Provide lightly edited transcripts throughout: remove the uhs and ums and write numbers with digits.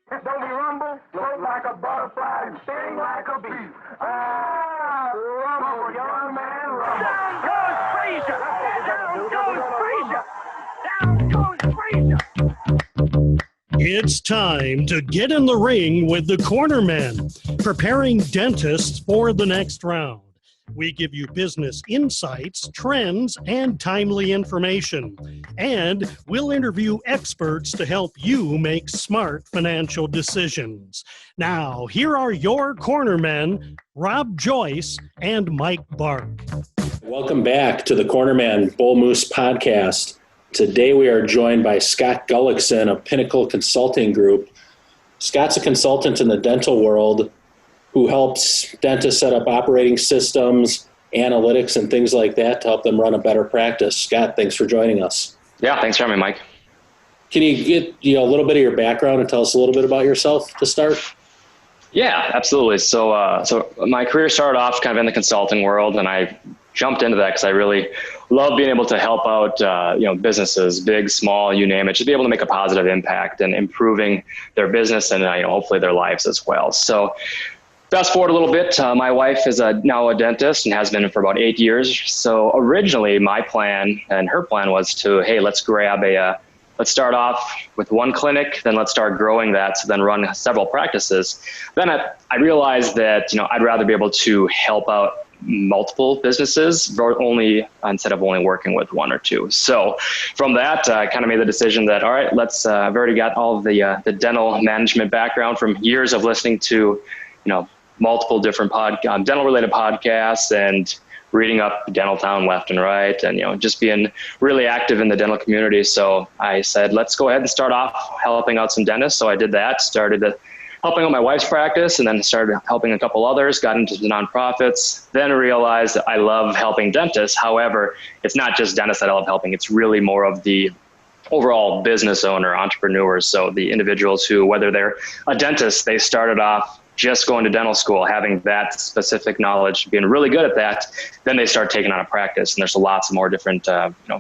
Don't he rumble? Float like a butterfly and sting like a bee. Ah, rumble, young man, rumble. Down goes Frazier! Down goes Frazier! It's time to get in the ring with the Cornerman, preparing dentists for the next round. We give you business insights, trends, and timely information. And we'll interview experts to help you make smart financial decisions. Now, here are your Cornermen, Rob Joyce and Mike Bark. Welcome back to the Cornerman Bull Moose Podcast. Today we are joined by Scott Gullickson of Pinnacle Consulting Group. Scott's a consultant in the dental world who helps dentists set up operating systems, analytics, and things like that to help them run a better practice. Scott, thanks for joining us. Yeah, thanks for having me, Mike. Can you get a little bit of your background and tell us a little bit about yourself to start? Yeah, absolutely. So my career started off kind of in the consulting world, and I jumped into that because I really love being able to help out, businesses, big, small, you name it, just be able to make a positive impact and improving their business and, hopefully their lives as well. So fast forward a little bit, my wife is now a dentist and has been for about 8 years. So originally my plan and her plan was to, hey, let's start off with one clinic, then let's start growing that, so then run several practices. Then I realized that, I'd rather be able to help out multiple businesses instead of only working with one or two. So from that, I kind of made the decision that, all right, I've already got all of the dental management background from years of listening to, multiple different dental related podcasts and reading up Dental Town left and right, and, just being really active in the dental community. So I said, let's go ahead and start off helping out some dentists. So I did that, started helping out my wife's practice, and then started helping a couple others, got into the nonprofits, then realized I love helping dentists. However, it's not just dentists that I love helping. It's really more of the overall business owner, entrepreneurs. So the individuals who, whether they're a dentist, they started off just going to dental school, having that specific knowledge, being really good at that, then they start taking on a practice, and there's lots of more different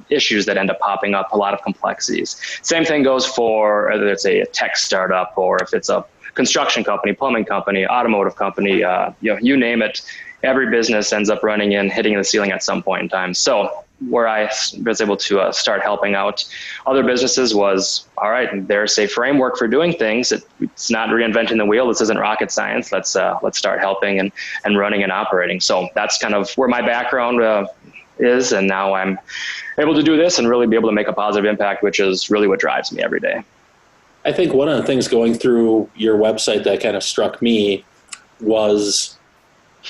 issues that end up popping up, a lot of complexities. Same thing goes for whether it's a tech startup or if it's a construction company, plumbing company, automotive company, you name it. Every business ends up hitting the ceiling at some point in time. So where I was able to start helping out other businesses was, all right, there's a framework for doing things. It's not reinventing the wheel. This isn't rocket science. Let's start helping and running and operating. So that's kind of where my background is. And now I'm able to do this and really be able to make a positive impact, which is really what drives me every day. I think one of the things going through your website that kind of struck me was,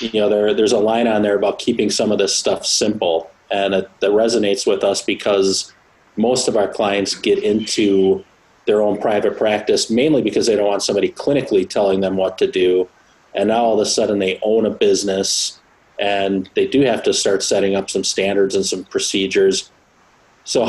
there's a line on there about keeping some of this stuff simple. And that resonates with us because most of our clients get into their own private practice, mainly because they don't want somebody clinically telling them what to do. And now all of a sudden they own a business and they do have to start setting up some standards and some procedures. So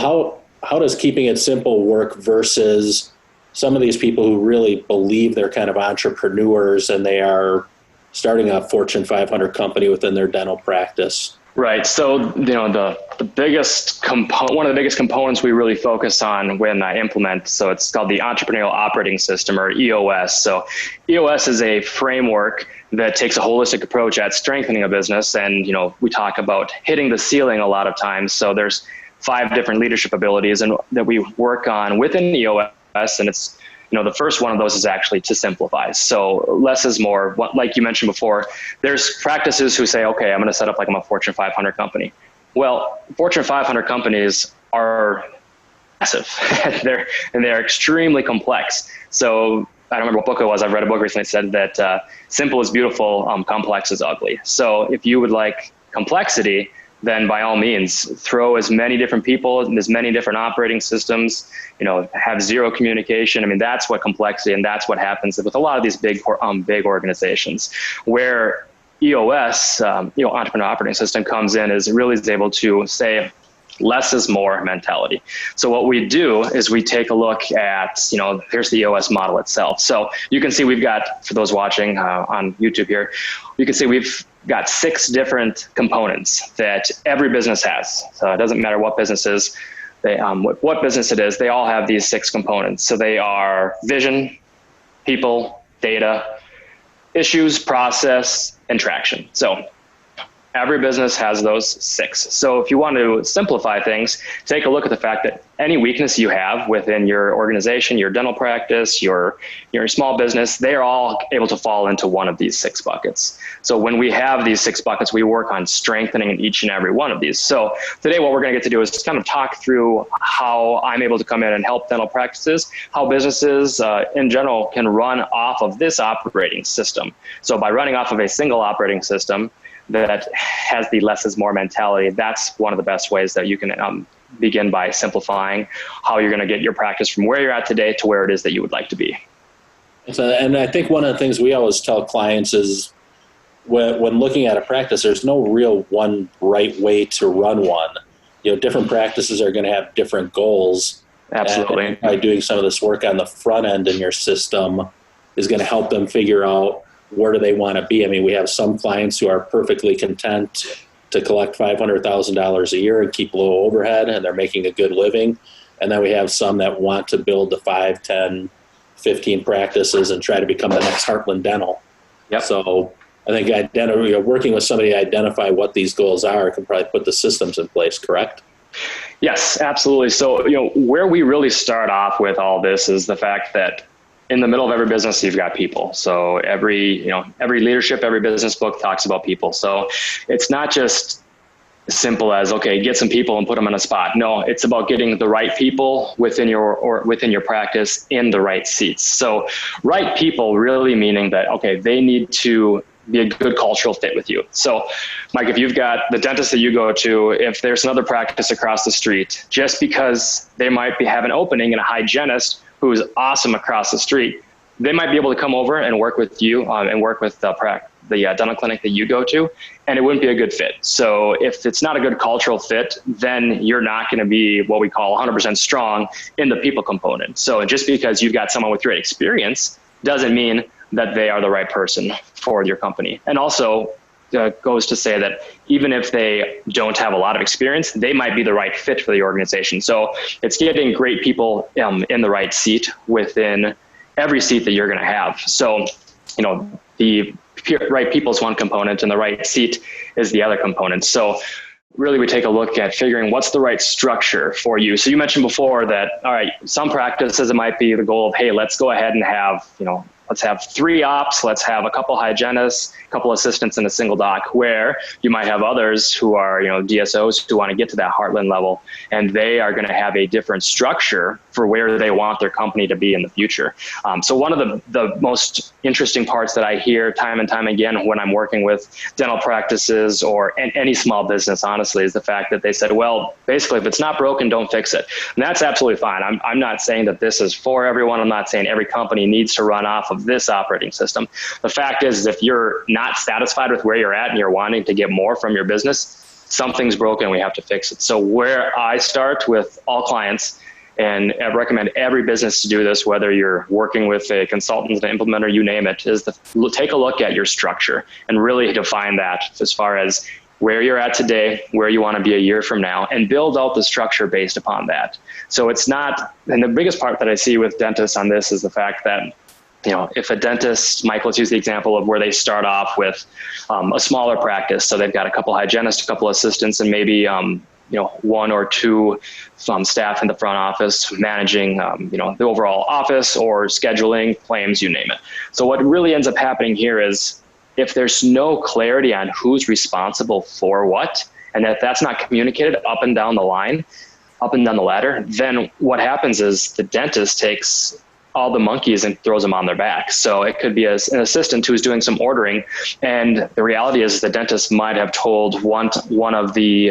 how does keeping it simple work versus some of these people who really believe they're kind of entrepreneurs and they are starting a Fortune 500 company within their dental practice? Right. So, the biggest one of the biggest components we really focus on when I implement, so it's called the Entrepreneurial Operating System, or EOS. So EOS is a framework that takes a holistic approach at strengthening a business. And, we talk about hitting the ceiling a lot of times. So there's 5 different leadership abilities that we work on within EOS. And it's, the first one of those is actually to simplify. So less is more. Like you mentioned before, there's practices who say, okay, I'm going to set up like I'm a Fortune 500 company. Well, Fortune 500 companies are massive. they're extremely complex. So I don't remember what book it was. I've read a book recently that said that simple is beautiful, complex is ugly. So if you would like complexity, then by all means, throw as many different people and as many different operating systems, have zero communication. I mean, that's what complexity, and that's what happens with a lot of these big organizations, where EOS, Entrepreneurial Operating System, comes in is able to say less is more mentality. So what we do is we take a look at, here's the EOS model itself. So you can see we've got, for those watching on YouTube here, you can see we've got 6 different components that every business has. So it doesn't matter what business is, what business it is, they all have these 6 components. So they are vision, people, data, issues, process, and traction. So every business has those 6. So if you want to simplify things, take a look at the fact that any weakness you have within your organization, your dental practice, your small business, they are all able to fall into one of these 6 buckets. So when we have these 6 buckets, we work on strengthening each and every one of these. So today what we're going to get to do is just kind of talk through how I'm able to come in and help dental practices, how businesses in general can run off of this operating system. So by running off of a single operating system that has the less is more mentality, that's one of the best ways that you can begin by simplifying how you're going to get your practice from where you're at today to where it is that you would like to be. And I think one of the things we always tell clients is when looking at a practice, there's no real one right way to run one. Different practices are going to have different goals. Absolutely. And by doing some of this work on the front end in your system is going to help them figure out where do they want to be. I mean, we have some clients who are perfectly content to collect $500,000 a year and keep low overhead, and they're making a good living. And then we have some that want to build the 5, 10, 15 practices and try to become the next Heartland Dental. Yep. So I think working with somebody to identify what these goals are can probably put the systems in place, correct? Yes, absolutely. So, where we really start off with all this is the fact that in the middle of every business, you've got people. So every leadership, every business book talks about people. So it's not just as simple as, okay, get some people and put them in a spot. No, it's about getting the right people within your practice in the right seats. So right people really meaning that, okay, they need to be a good cultural fit with you. So Mike, if you've got the dentist that you go to, if there's another practice across the street, just because they might have an opening and a hygienist who is awesome across the street, they might be able to come over and work with you and work with the dental clinic that you go to, and it wouldn't be a good fit. So if it's not a good cultural fit, then you're not going to be what we call 100% strong in the people component. So just because you've got someone with great experience doesn't mean that they are the right person for your company. And also goes to say that even if they don't have a lot of experience, they might be the right fit for the organization. So it's getting great people in the right seat within every seat that you're going to have. So, the right people is one component and the right seat is the other component. So really we take a look at figuring what's the right structure for you. So you mentioned before that, all right, some practices, it might be the goal of, hey, let's go ahead and have, let's have 3 ops, let's have a couple hygienists, a couple assistants in a single doc, where you might have others who are, DSOs who want to get to that Heartland level, and they are going to have a different structure for where they want their company to be in the future. So one of the most interesting parts that I hear time and time again when I'm working with dental practices or any small business, honestly, is the fact that they said, well, basically, if it's not broken, don't fix it. And that's absolutely fine. I'm not saying that this is for everyone. I'm not saying every company needs to run off of this operating system. The fact is if you're not satisfied with where you're at and you're wanting to get more from your business, something's broken, we have to fix it. So where I start with all clients, and I recommend every business to do this, whether you're working with a consultant, an implementer, you name it, is take a look at your structure and really define that as far as where you're at today, where you want to be a year from now, and build out the structure based upon that. So it's not, and the biggest part that I see with dentists on this is the fact that, if a dentist, Mike, let's use the example of where they start off with a smaller practice. So they've got a couple hygienists, a couple assistants, and maybe, 1 or 2 staff in the front office managing, the overall office or scheduling, claims, you name it. So what really ends up happening here is if there's no clarity on who's responsible for what, and if that's not communicated up and down the line, up and down the ladder, then what happens is the dentist takes all the monkeys and throws them on their back. So it could be an assistant who's doing some ordering, and the reality is the dentist might have told one of the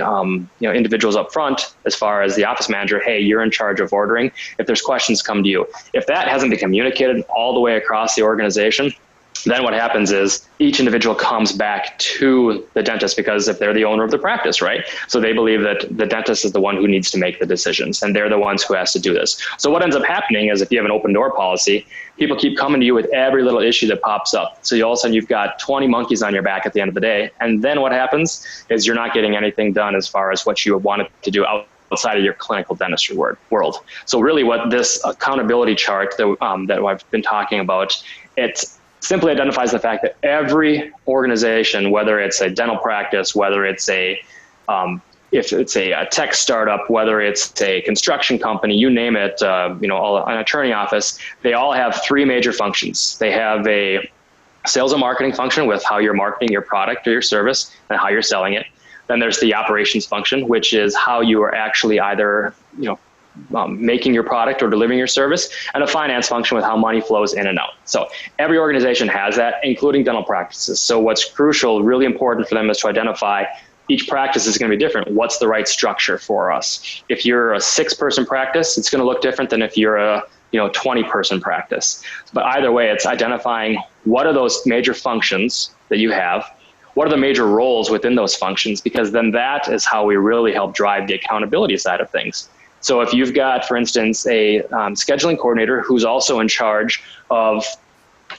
individuals up front, as far as the office manager, hey, you're in charge of ordering. If there's questions, come to you. If that hasn't been communicated all the way across the organization, then what happens is each individual comes back to the dentist because if they're the owner of the practice, right? So they believe that the dentist is the one who needs to make the decisions, and they're the ones who has to do this. So what ends up happening is if you have an open door policy, people keep coming to you with every little issue that pops up. So all of a sudden you've got 20 monkeys on your back at the end of the day. And then what happens is you're not getting anything done as far as what you wanted to do outside of your clinical dentistry world. So really what this accountability chart that I've been talking about, it simply identifies the fact that every organization, whether it's a dental practice, whether it's if it's a tech startup, whether it's a construction company, you name it, an attorney office, they all have three major functions. They have a sales and marketing function with how you're marketing your product or your service and how you're selling it. Then there's the operations function, which is how you are actually either, making your product or delivering your service, and a finance function with how money flows in and out. So every organization has that, including dental practices. So what's crucial, really important for them is to identify each practice is going to be different. What's the right structure for us? If you're a 6-person practice, it's going to look different than if you're a 20-person practice. But either way, it's identifying what are those major functions that you have, what are the major roles within those functions, because then that is how we really help drive the accountability side of things. So if you've got, for instance, a scheduling coordinator who's also in charge of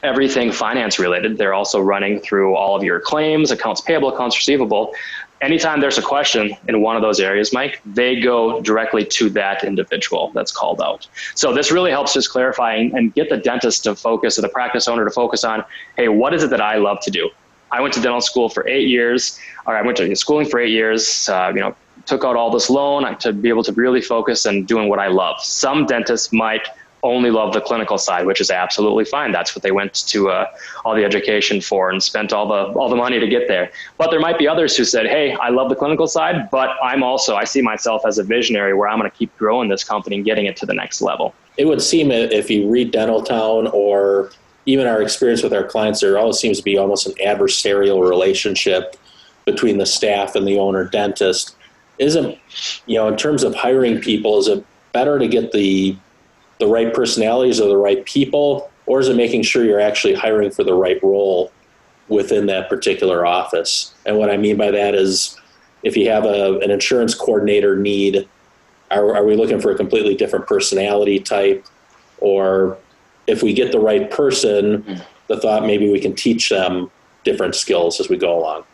everything finance related, they're also running through all of your claims, accounts payable, accounts receivable. Anytime there's a question in one of those areas, Mike, they go directly to that individual that's called out. So this really helps us clarify and get the dentist to focus, or the practice owner to focus on, hey, what is it that I love to do? I went to dental school for 8 years, or I went to schooling for 8 years, took out all this loan to be able to really focus on doing what I love. Some dentists might only love the clinical side, which is absolutely fine. That's what they went to all the education for and spent all the money to get there. But there might be others who said, hey, I love the clinical side, but I see myself as a visionary where I'm going to keep growing this company and getting it to the next level. It would seem, if you read Dental Town or even our experience with our clients, there always seems to be almost an adversarial relationship between the staff and the owner dentist. In terms of hiring people, is it better to get the right personalities or the right people, or is it making sure you're actually hiring for the right role within that particular office? And what I mean by that is, if you have an insurance coordinator need, are we looking for a completely different personality type? Or if we get the right person, the thought maybe we can teach them different skills as we go along.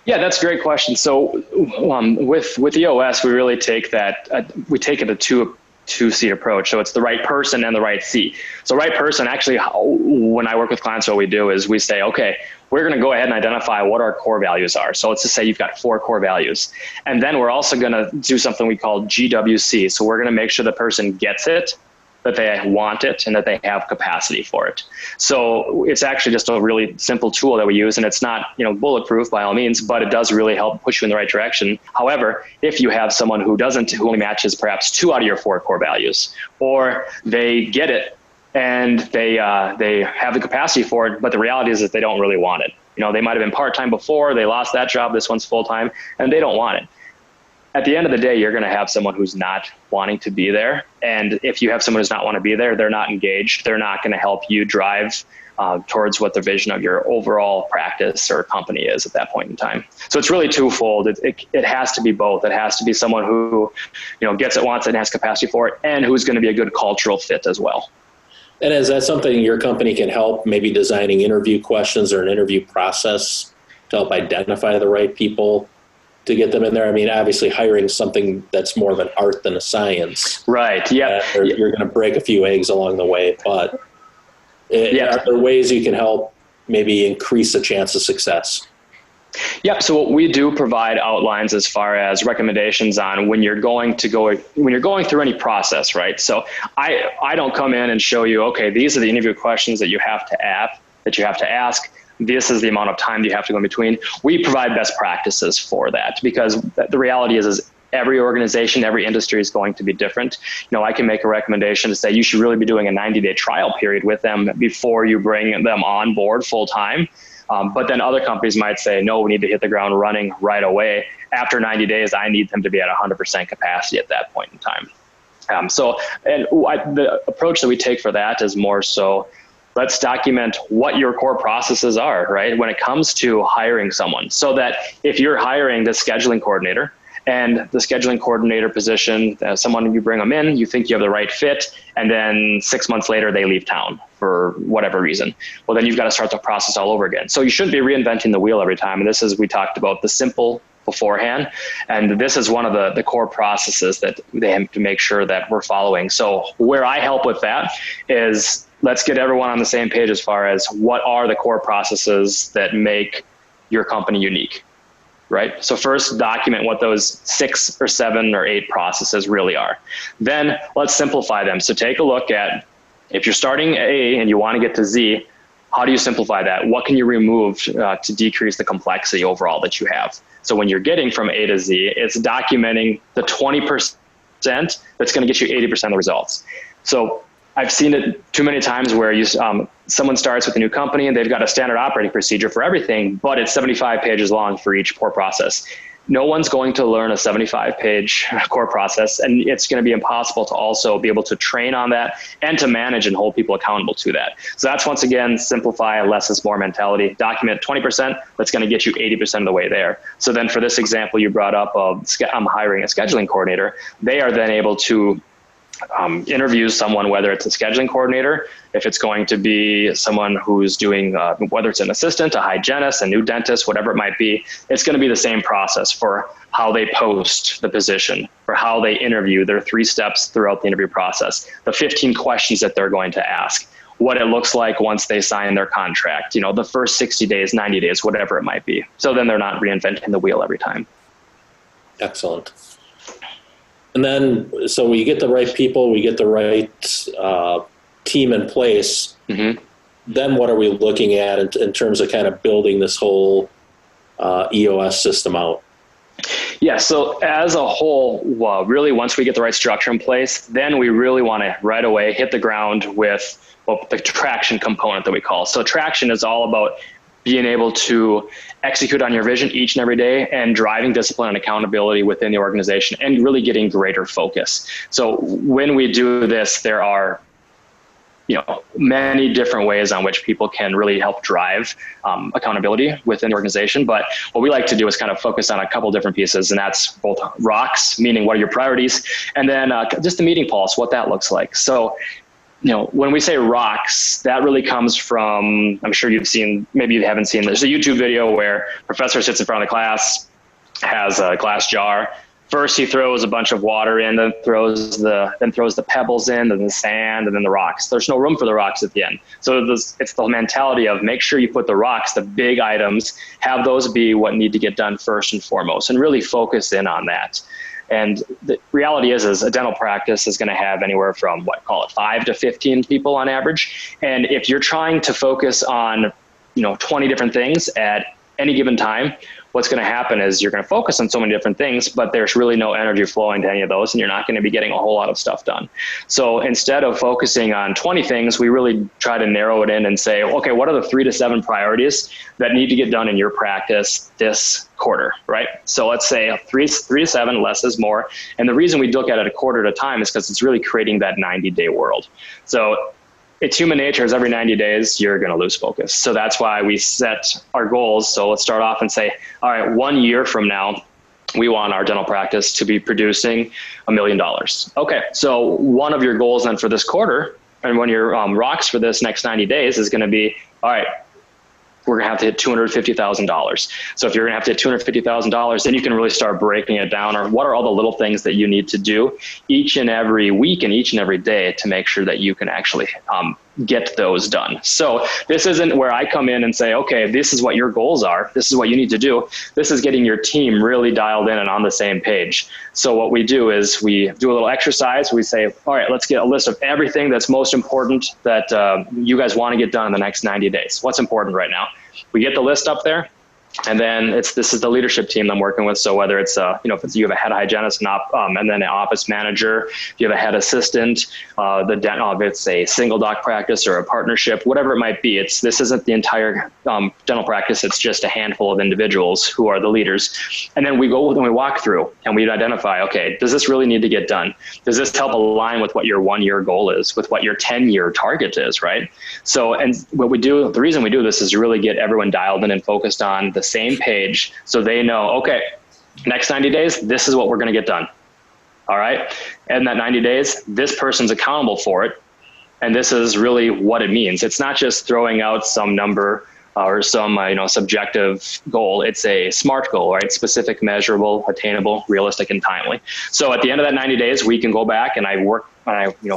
Yeah, that's a great question. So with EOS, we really take it a two-seat approach. So it's the right person and the right seat. So right person, actually, when I work with clients, what we do is we say, okay, we're going to go ahead and identify what our core values are. So let's just say you've got 4 core values. And then we're also going to do something we call GWC. So we're going to make sure the person gets it, that they want it, and that they have capacity for it. So it's actually just a really simple tool that we use, and it's not, bulletproof by all means, but it does really help push you in the right direction. However, if you have someone who only matches perhaps 2 out of your 4 core values, or they get it and they have the capacity for it, but the reality is that they don't really want it. They might have been part-time before, they lost that job, this one's full-time, and they don't want it. At the end of the day, you're going to have someone who's not wanting to be there. And if you have someone who's not want to be there, they're not engaged. They're not going to help you drive towards what the vision of your overall practice or company is at that point in time. So it's really twofold. It has to be both. It has to be someone who, gets it, wants it, and has capacity for it, and who's going to be a good cultural fit as well. And is that something your company can help, maybe designing interview questions or an interview process to help identify the right people to get them in there? I mean, obviously hiring something that's more of an art than a science. Right. Yeah. You're going to break a few eggs along the way, but are there ways you can help maybe increase the chance of success? Yep. So what we do provide outlines as far as recommendations on when you're going through any process, right? So I don't come in and show you, okay, these are the interview questions that you have to ask. This is the amount of time you have to go in between. We provide best practices for that, because the reality is every organization, every industry is going to be different. I can make a recommendation to say you should really be doing a 90-day trial period with them before you bring them on board full time. But then other companies might say, no, we need to hit the ground running right away. After 90 days, I need them to be at 100% capacity at that point in time. The approach that we take for that is more so, let's document what your core processes are, right? When it comes to hiring someone, so that if you're hiring the scheduling coordinator, and the scheduling coordinator position, someone, you bring them in, you think you have the right fit, and then 6 months later they leave town for whatever reason. Well, then you've got to start the process all over again. So you shouldn't be reinventing the wheel every time. And this is, we talked about the simple beforehand. And this is one of the core processes that they have to make sure that we're following. So where I help with that is, let's get everyone on the same page as far as what are the core processes that make your company unique, right? So first, document what those 6 or 7 or 8 processes really are. Then let's simplify them. So take a look at, if you're starting A and you want to get to Z, how do you simplify that? What can you remove to decrease the complexity overall that you have? So when you're getting from A to Z, it's documenting the 20% that's going to get you 80% of the results. So I've seen it too many times where someone starts with a new company and they've got a standard operating procedure for everything, but it's 75 pages long for each core process. No one's going to learn a 75-page core process, and it's going to be impossible to also be able to train on that and to manage and hold people accountable to that. So that's, once again, simplify, less is more mentality. Document 20%, that's going to get you 80% of the way there. So then for this example you brought up of I'm hiring a scheduling coordinator, they are then able to interview someone, whether it's a scheduling coordinator, if it's going to be someone who's doing, whether it's an assistant, a hygienist, a new dentist, whatever it might be, it's going to be the same process for how they post the position, for how they interview, their 3 steps throughout the interview process, the 15 questions that they're going to ask, what it looks like once they sign their contract, the first 60 days, 90 days, whatever it might be. So then they're not reinventing the wheel every time. Excellent. And then, so we get the right people, we get the right team in place. Mm-hmm. Then what are we looking at in terms of kind of building this whole EOS system out? Yeah, so as a whole, really once we get the right structure in place, then we really want to right away hit the ground with the traction component that we call. So traction is all about being able to execute on your vision each and every day and driving discipline and accountability within the organization and really getting greater focus. So when we do this, there are many different ways on which people can really help drive accountability within the organization. But what we like to do is kind of focus on a couple different pieces, and that's both rocks, meaning what are your priorities, and then just the meeting pulse, what that looks like. So when we say rocks, that really comes from, I'm sure you've seen, maybe you haven't seen, there's a YouTube video where a professor sits in front of the class, has a glass jar. First, he throws a bunch of water in, then throws the pebbles in, then the sand, and then the rocks. There's no room for the rocks at the end. So it's the mentality of make sure you put the rocks, the big items, have those be what need to get done first and foremost, and really focus in on that. And the reality is a dental practice is going to have anywhere from 5 to 15 people on average. And if you're trying to focus on, 20 different things at any given time, what's going to happen is you're going to focus on so many different things, but there's really no energy flowing to any of those, and you're not going to be getting a whole lot of stuff done. So instead of focusing on 20 things, we really try to narrow it in and say, okay, what are the 3 to 7 priorities that need to get done in your practice this quarter, right? So let's say 3 to 7, less is more. And the reason we look at it a quarter at a time is because it's really creating that 90-day world. So it's human nature is every 90 days, you're going to lose focus. So that's why we set our goals. So let's start off and say, all right, 1 year from now, we want our dental practice to be producing $1 million. Okay. So one of your goals then for this quarter and one of your rocks for this next 90 days is going to be, all right, we're going to have to hit $250,000. So if you're going to have to hit $250,000, then you can really start breaking it down, or what are all the little things that you need to do each and every week and each and every day to make sure that you can actually get those done. So this isn't where I come in and say, okay, this is what your goals are. This is what you need to do. This is getting your team really dialed in and on the same page. So what we do is we do a little exercise. We say, all right, let's get a list of everything that's most important that you guys want to get done in the next 90 days. What's important right now? We get the list up there. And then this is the leadership team I'm working with. So whether it's, if you have a head hygienist and then an office manager, if you have a head assistant, if it's a single doc practice or a partnership, whatever it might be, this isn't the entire dental practice. It's just a handful of individuals who are the leaders. And then we go and we walk through and we identify, okay, does this really need to get done? Does this help align with what your 1-year goal is, with what your 10-year target is, right? So, and what we do, the reason we do this is to really get everyone dialed in and focused on the same page, so they know, okay, next 90 days, this is what we're going to get done. All right. And that 90 days, this person's accountable for it. And this is really what it means. It's not just throwing out some number or some subjective goal. It's a SMART goal, right? Specific, measurable, attainable, realistic, and timely. So at the end of that 90 days, we can go back and I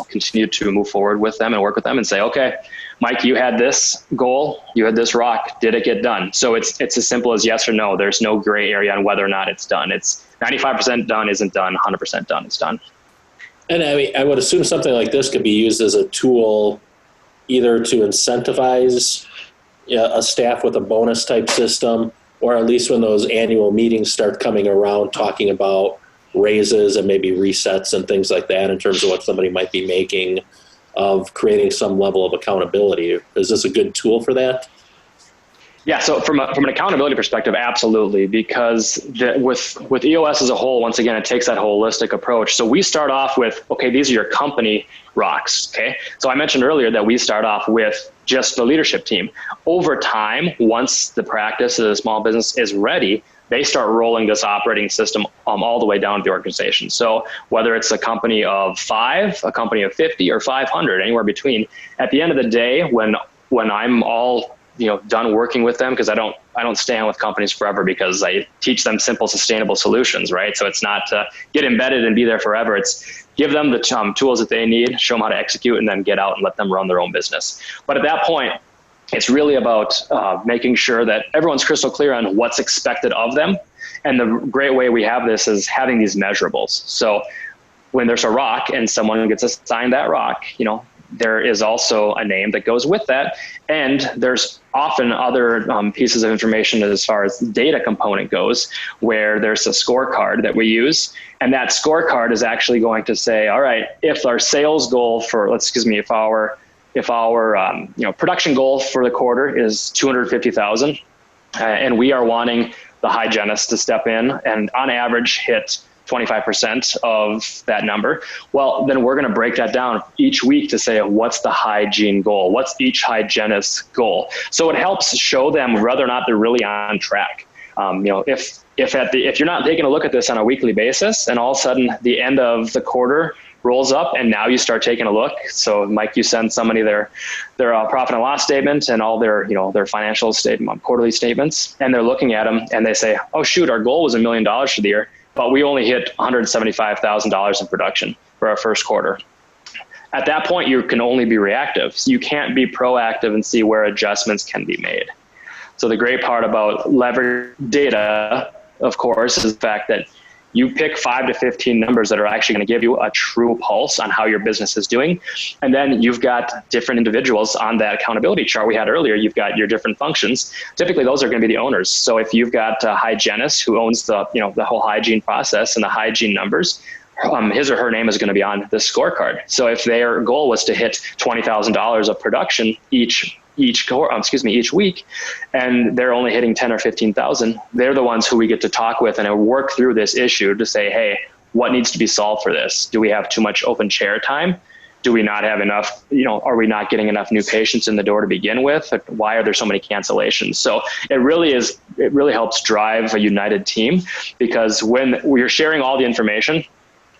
continue to move forward with them and work with them and say, okay, Mike, you had this goal, you had this rock, did it get done? So it's as simple as yes or no. There's no gray area on whether or not it's done. It's 95% done isn't done, 100% done is done. And I mean, I would assume something like this could be used as a tool either to incentivize a staff with a bonus type system, or at least when those annual meetings start coming around talking about raises and maybe resets and things like that in terms of what somebody might be making, of creating some level of accountability. Is this a good tool for that? Yeah, so from an accountability perspective, absolutely, because with EOS as a whole, once again, it takes that holistic approach. So we start off with, okay, these are your company rocks, okay? So I mentioned earlier that we start off with just the leadership team. Over time, once the practice of the small business is ready, they start rolling this operating system all the way down to the organization. So whether it's a company of 5, a company of 50, or 500, anywhere between, at the end of the day, when I'm all done working with them, because I don't stay on with companies forever, because I teach them simple, sustainable solutions, right? So it's not to get embedded and be there forever. It's give them the tools that they need, show them how to execute, and then get out and let them run their own business. But at that point, it's really about making sure that everyone's crystal clear on what's expected of them. And the great way we have this is having these measurables. So when there's a rock and someone gets assigned that rock, there is also a name that goes with that. And there's often other pieces of information as far as data component goes, where there's a scorecard that we use. And that scorecard is actually going to say, all right, if our sales goal if our production goal for the quarter is 250,000, and we are wanting the hygienist to step in and on average hit 25% of that number, well, then we're going to break that down each week to say, what's the hygiene goal? What's each hygienist's goal? So it helps show them whether or not they're really on track. If you're not taking a look at this on a weekly basis, and all of a sudden the end of the quarter rolls up and now you start taking a look. So Mike, you send somebody their profit and loss statement and all their financial statement, quarterly statements, and they're looking at them and they say, oh shoot, our goal was $1 million for the year, but we only hit $175,000 in production for our first quarter. At that point, you can only be reactive. So you can't be proactive and see where adjustments can be made. So the great part about leverage data, of course, is the fact that you pick 5 to 15 numbers that are actually going to give you a true pulse on how your business is doing. And then you've got different individuals on that accountability chart we had earlier. You've got your different functions. Typically, those are going to be the owners. So if you've got a hygienist who owns the whole hygiene process and the hygiene numbers, his or her name is going to be on the scorecard. So if their goal was to hit $20,000 of production each week, and they're only hitting 10 or 15,000, they're the ones who we get to talk with and work through this issue to say, hey, what needs to be solved for this? Do we have too much open chair time? Do we not have enough, are we not getting enough new patients in the door to begin with? Why are there so many cancellations? So it really helps drive a united team, because when we're sharing all the information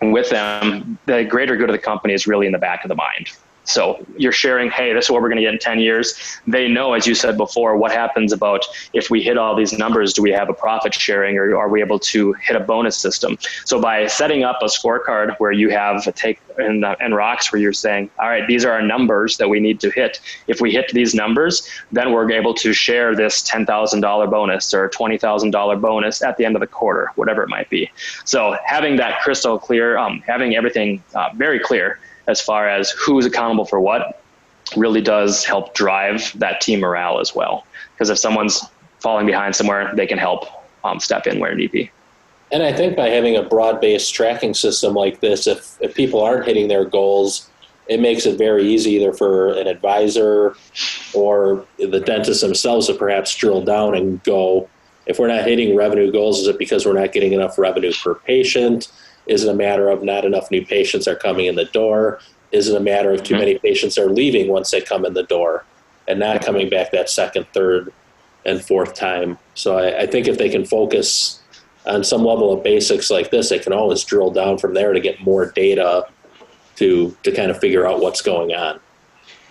with them, the greater good of the company is really in the back of the mind. So you're sharing, hey, this is what we're going to get in 10 years. They know, as you said before, what happens about if we hit all these numbers, do we have a profit sharing, or are we able to hit a bonus system? So by setting up a scorecard where you have a take and rocks, where you're saying, all right, these are our numbers that we need to hit. If we hit these numbers, then we're able to share this $10,000 bonus or $20,000 bonus at the end of the quarter, whatever it might be. So having that crystal clear, having everything very clear as far as who's accountable for what, really does help drive that team morale as well. Because if someone's falling behind somewhere, they can help step in where need be. And I think by having a broad-based tracking system like this, if people aren't hitting their goals, it makes it very easy either for an advisor or the dentist themselves to perhaps drill down and go, if we're not hitting revenue goals, is it because we're not getting enough revenue per patient? Is it a matter of not enough new patients are coming in the door? Is it a matter of too many patients are leaving once they come in the door and not coming back that second, third, and fourth time? So I think if they can focus on some level of basics like this, they can always drill down from there to get more data to kind of figure out what's going on.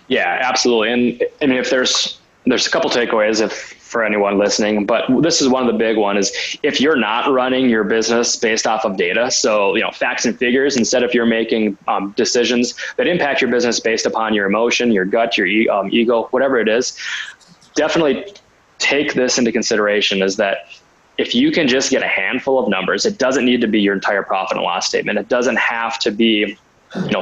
Yeah, absolutely. And I mean, if there's There's a couple takeaways for anyone listening, but this is one of the big ones is if you're not running your business based off of data, so, facts and figures, instead if you're making decisions that impact your business based upon your emotion, your gut, your ego, whatever it is, definitely take this into consideration is that if you can just get a handful of numbers, it doesn't need to be your entire profit and loss statement. It doesn't have to be,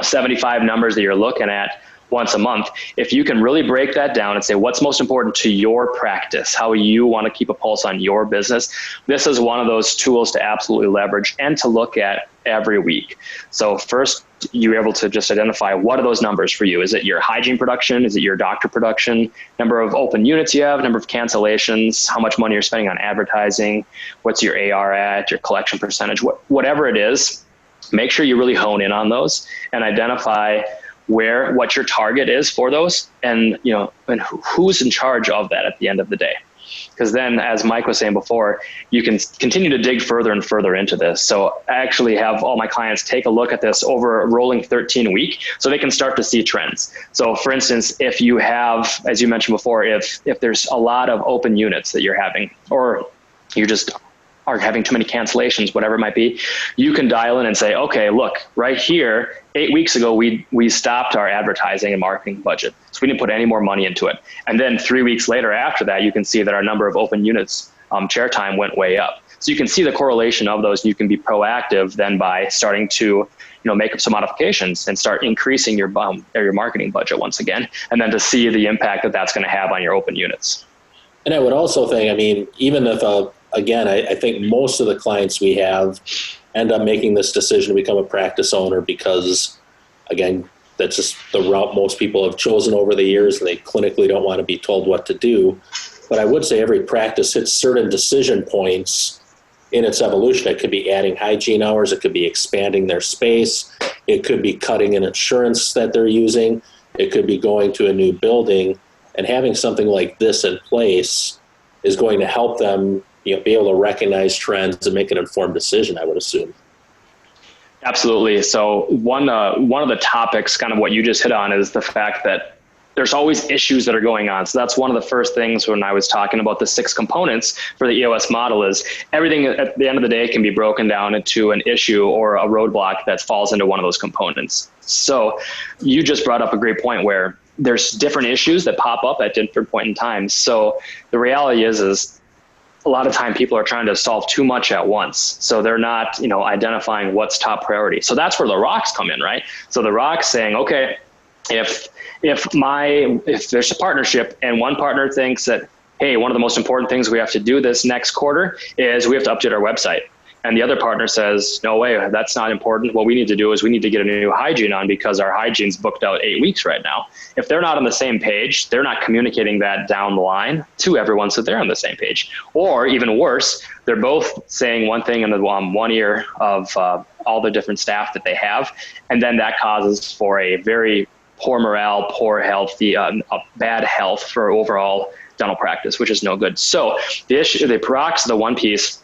75 numbers that you're looking at once a month. If you can really break that down and say what's most important to your practice, how you want to keep a pulse on your business, this is one of those tools to absolutely leverage and to look at every week. So first, you're able to just identify what are those numbers for you. Is it your hygiene production? Is it your doctor production? Number of open units you have, number of cancellations, how much money you're spending on advertising, what's your AR at, your collection percentage, whatever it is, make sure you really hone in on those and identify what your target is for those, and and who's in charge of that at the end of the day. Because then, as Mike was saying before, you can continue to dig further and further into this. So I actually have all my clients take a look at this over a rolling 13 week so they can start to see trends. So for instance, if you have, as you mentioned before, if there's a lot of open units that you're having, or you just are having too many cancellations, whatever it might be, you can dial in and say, okay, look, right here, 8 weeks ago, we stopped our advertising and marketing budget. So we didn't put any more money into it. And then 3 weeks later after that, you can see that our number of open units, chair time went way up. So you can see the correlation of those. You can be proactive then by starting to make some modifications and start increasing your marketing budget once again, and then to see the impact that that's going to have on your open units. And I would also think, even if again, I think most of the clients we have end up making this decision to become a practice owner because, again, that's just the route most people have chosen over the years, and they clinically don't want to be told what to do. But I would say every practice hits certain decision points in its evolution. It could be adding hygiene hours. It could be expanding their space. It could be cutting an insurance that they're using. It could be going to a new building. And having something like this in place is going to help them be able to recognize trends and make an informed decision, I would assume. Absolutely. So one of the topics, kind of what you just hit on, is the fact that there's always issues that are going on. So that's one of the first things when I was talking about the 6 components for the EOS model is everything at the end of the day can be broken down into an issue or a roadblock that falls into one of those components. So you just brought up a great point where there's different issues that pop up at different point in time. So the reality is a lot of time people are trying to solve too much at once. So they're not, identifying what's top priority. So that's where the rocks come in, right? So the rocks saying, okay, if there's a partnership and one partner thinks that, hey, one of the most important things we have to do this next quarter is we have to update our website. And the other partner says, no way, that's not important. What we need to do is we need to get a new hygiene on because our hygiene's booked out 8 weeks right now. If they're not on the same page, they're not communicating that down the line to everyone so they're on the same page. Or even worse, they're both saying one thing in the one ear of all the different staff that they have. And then that causes for a very poor morale, poor health, bad health for overall dental practice, which is no good. So the rocks, the one piece.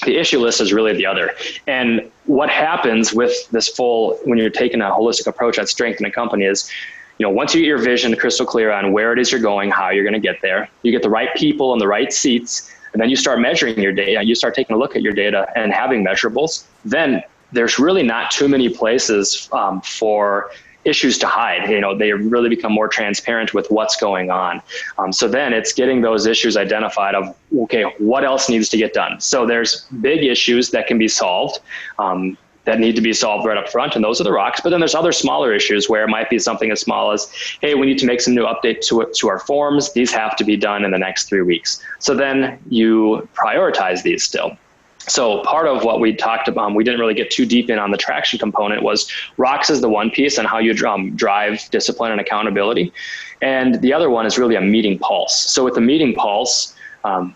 The issue list is really the other. And what happens with this when you're taking a holistic approach at strengthening a company is, once you get your vision crystal clear on where it is you're going, how you're going to get there, you get the right people in the right seats, and then you start measuring your data, you start taking a look at your data and having measurables, then there's really not too many places for issues to hide. They really become more transparent with what's going on. So then it's getting those issues identified of, okay, what else needs to get done? So there's big issues that can be solved, that need to be solved right up front, and those are the rocks. But then there's other smaller issues where it might be something as small as, hey, we need to make some new updates to our forms. These have to be done in the next 3 weeks. So then you prioritize these still. So part of what we talked about, we didn't really get too deep in on the traction component, was rocks is the one piece and how you drive discipline and accountability. And the other one is really a meeting pulse. So with the meeting pulse,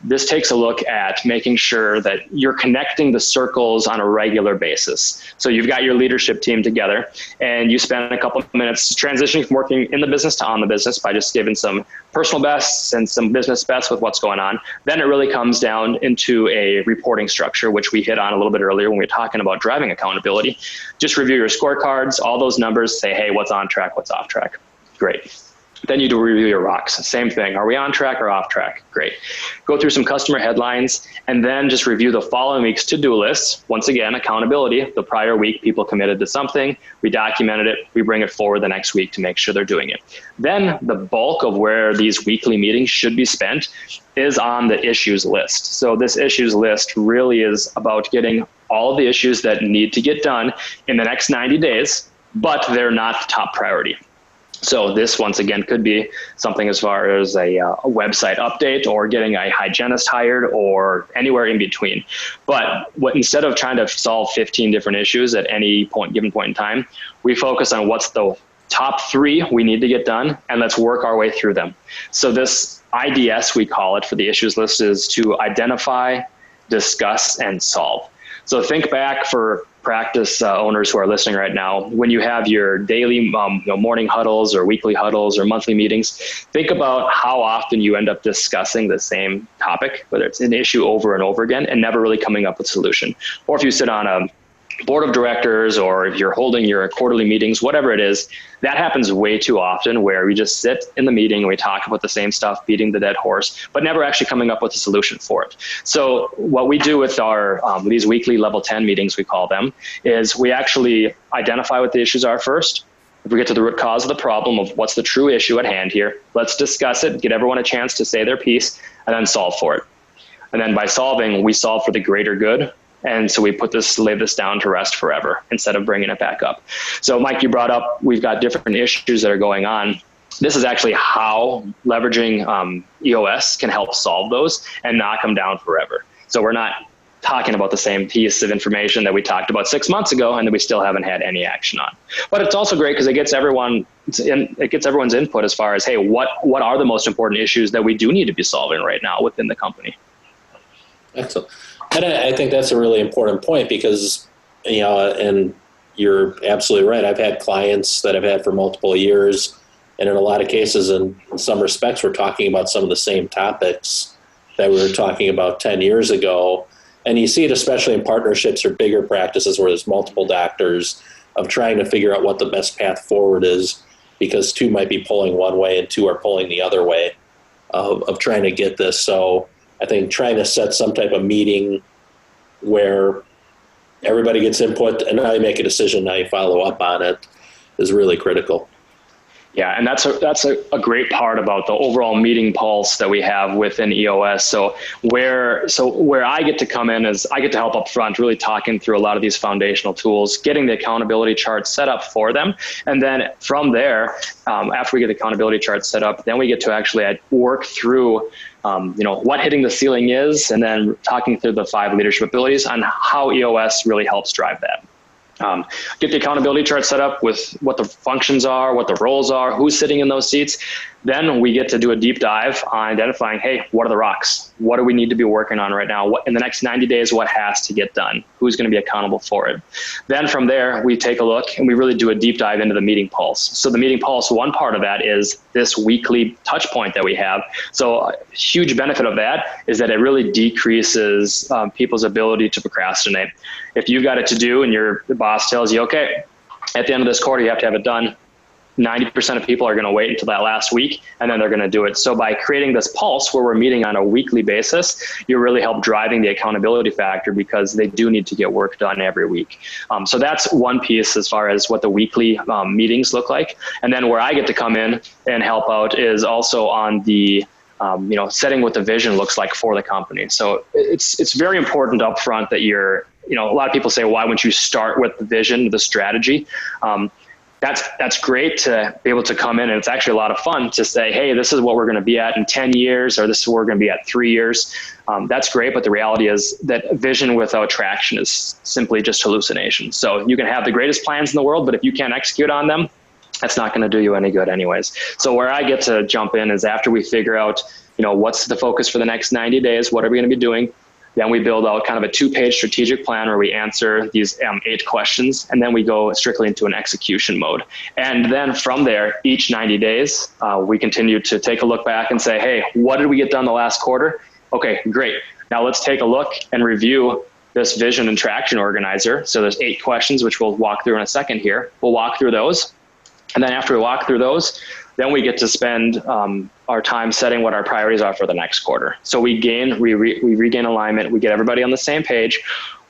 this takes a look at making sure that you're connecting the circles on a regular basis. So you've got your leadership team together and you spend a couple of minutes transitioning from working in the business to on the business by just giving some personal bests and some business bests with what's going on. Then it really comes down into a reporting structure, which we hit on a little bit earlier when we were talking about driving accountability. Just review your scorecards, all those numbers, say, hey, what's on track, what's off track. Great. Then you do review your rocks. Same thing. Are we on track or off track? Great. Go through some customer headlines and then just review the following week's to-do lists. Once again, accountability. The prior week, people committed to something. We documented it. We bring it forward the next week to make sure they're doing it. Then the bulk of where these weekly meetings should be spent is on the issues list. So this issues list really is about getting all of the issues that need to get done in the next 90 days, but they're not the top priority. So this, once again, could be something as far as a website update or getting a hygienist hired or anywhere in between. But instead of trying to solve 15 different issues at any given point in time, we focus on what's the top 3 we need to get done, and let's work our way through them. So this IDS, we call it for the issues list, is to identify, discuss, and solve. So think back for practice owners who are listening right now, when you have your daily morning huddles or weekly huddles or monthly meetings, think about how often you end up discussing the same topic, whether it's an issue over and over again and never really coming up with a solution. Or if you sit on a board of directors or if you're holding your quarterly meetings, whatever it is, that happens way too often where we just sit in the meeting and we talk about the same stuff, beating the dead horse, but never actually coming up with a solution for it. So what we do with our these weekly level 10 meetings, we call them, is we actually identify what the issues are first. If we get to the root cause of the problem of what's the true issue at hand here, let's discuss it, get everyone a chance to say their piece, and then solve for it. And then by solving, we solve for the greater good. And so we lay this down to rest forever instead of bringing it back up. So Mike, you brought up, we've got different issues that are going on. This is actually how leveraging EOS can help solve those and knock them down forever. So we're not talking about the same piece of information that we talked about 6 months ago and that we still haven't had any action on. But it's also great because it gets everyone's input as far as, hey, what are the most important issues that we do need to be solving right now within the company? Excellent. And I think that's a really important point because, and you're absolutely right. I've had clients that I've had for multiple years, and in a lot of cases, in some respects, we're talking about some of the same topics that we were talking about 10 years ago. And you see it especially in partnerships or bigger practices where there's multiple doctors of trying to figure out what the best path forward is because 2 might be pulling one way and 2 are pulling the other way of trying to get this. So I think trying to set some type of meeting where everybody gets input and now you make a decision, now you follow up on it is really critical. Yeah, and that's a great part about the overall meeting pulse that we have within EOS. So where I get to come in is I get to help up front, really talking through a lot of these foundational tools, getting the accountability chart set up for them. And then from there, after we get the accountability chart set up, then we get to actually work through what hitting the ceiling is, and then talking through the 5 leadership abilities on how EOS really helps drive that. Get the accountability chart set up with what the functions are, what the roles are, who's sitting in those seats. Then we get to do a deep dive on identifying, hey, what are the rocks? What do we need to be working on right now? What in the next 90 days, what has to get done? Who's going to be accountable for it? Then from there, we take a look and we really do a deep dive into the meeting pulse. So the meeting pulse, one part of that is this weekly touch point that we have. So a huge benefit of that is that it really decreases people's ability to procrastinate. If you've got it to do and your boss tells you, okay, at the end of this quarter, you have to have it done, 90% of people are going to wait until that last week and then they're going to do it. So by creating this pulse where we're meeting on a weekly basis, you really help driving the accountability factor because they do need to get work done every week. So that's one piece as far as what the weekly meetings look like. And then where I get to come in and help out is also on the setting what the vision looks like for the company. So it's very important up front that you're, a lot of people say, why wouldn't you start with the vision, the strategy? That's great to be able to come in, and it's actually a lot of fun to say, hey, this is what we're going to be at in 10 years, or this is what we're going to be at 3 years. That's great, but the reality is that vision without traction is simply just hallucination. So you can have the greatest plans in the world, but if you can't execute on them, that's not going to do you any good anyways. So where I get to jump in is after we figure out, what's the focus for the next 90 days, what are we going to be doing? Then we build out kind of a 2-page strategic plan where we answer these 8 questions, and then we go strictly into an execution mode. And then from there, each 90 days, we continue to take a look back and say, hey, what did we get done the last quarter? Okay, great. Now let's take a look and review this vision and traction organizer. So there's 8 questions, which we'll walk through in a second here. We'll walk through those. And then after we walk through those, then we get to spend our time setting what our priorities are for the next quarter. So we regain alignment. We get everybody on the same page.